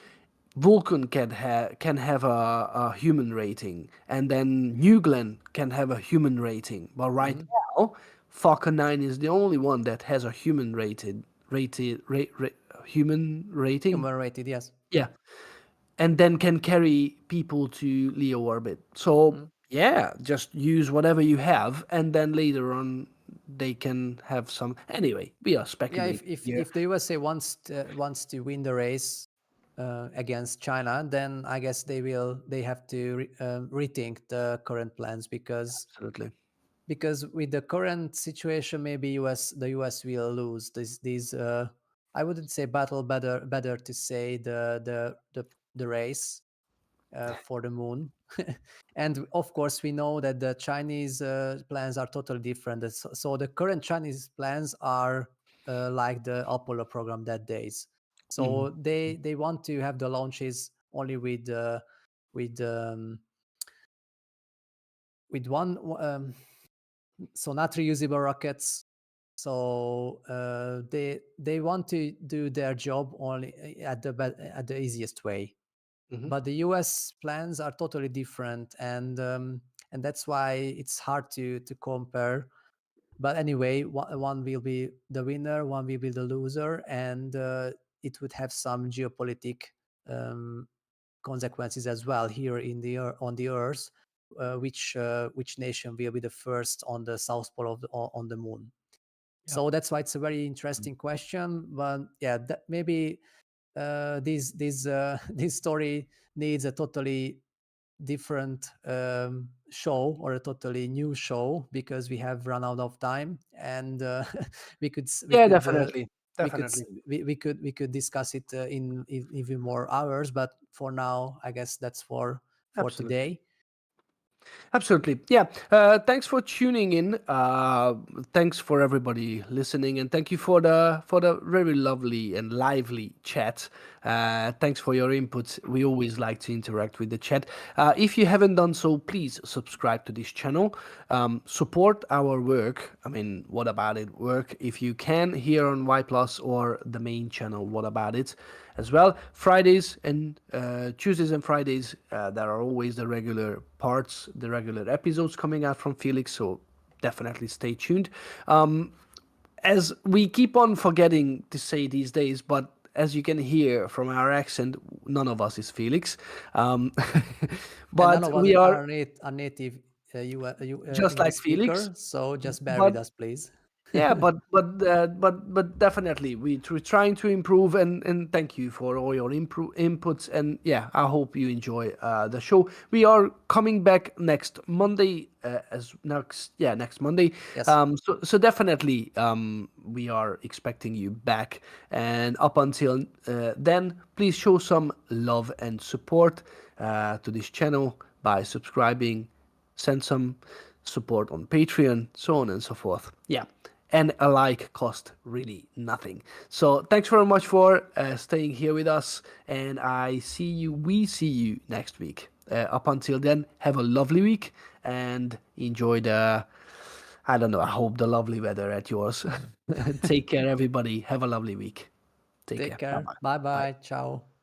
Vulcan can have a human rating, and then New Glenn can have a human rating. But right mhm, now, Falcon 9 is the only one that has a human rating. human rated, yes. Yeah, and then can carry people to Leo orbit. So Mhm. yeah, just use whatever you have, and then later on they can have some. Anyway, we are Yeah, speculating here. if the USA wants to win the race against China, then I guess they have to rethink the current plans, Absolutely. because with the current situation, maybe the US will lose these I wouldn't say battle, better to say the race for the moon. And of course we know that the Chinese plans are totally different. So the current Chinese plans are like the Apollo program that days. Mhm. So they want to have the launches only with with one so not reusable rockets. So they want to do their job only at the easiest way. Mhm. But the US plans are totally different, and that's why it's hard to compare. But anyway, one will be the winner, one will be the loser, and it would have some geopolitic um, consequences as well here on the Earth. Which nation will be the first on the south pole on the moon? Yeah. So that's why it's a very interesting question. But yeah, maybe this this story needs a totally different show, or a totally new show, because we have run out of time, and we could s- Yeah, definitely. Definitely. we could discuss it in even more hours. But for now, I guess that's for Absolutely. today. Absolutely. Yeah. Thanks for tuning in. Thanks for everybody listening, and thank you for the very lovely and lively chat. Thanks for your inputs. We always like to interact with the chat. If you haven't done so, please subscribe to this channel. Support our work. I mean, what about it? Work if you can here on Y Plus or the main channel. What about it? As well. Fridays and Tuesdays and Fridays, there are always the regular parts, the regular episodes coming out from Felix. So definitely stay tuned. As we keep on forgetting to say these days, but as you can hear from our accent, none of us is Felix. And none But of us we are are a native just English like Felix. speaker, so just bear with But us, please. yeah, but definitely we're trying to improve, and thank you for all your inputs, and yeah, I hope you enjoy the show. We are coming back next Monday, next Monday. Yes. So definitely we are expecting you back, and up until then, please show some love and support to this channel by subscribing, send some support on Patreon, so on and so forth. Yeah. And a like cost really nothing. So thanks very much for staying here with us. And we see you next week. Up until then, have a lovely week and enjoy I don't know, I hope the lovely weather at yours. Take care, everybody. Have a lovely week. Take Take care. Bye care. bye. Bye Bye. bye. Ciao.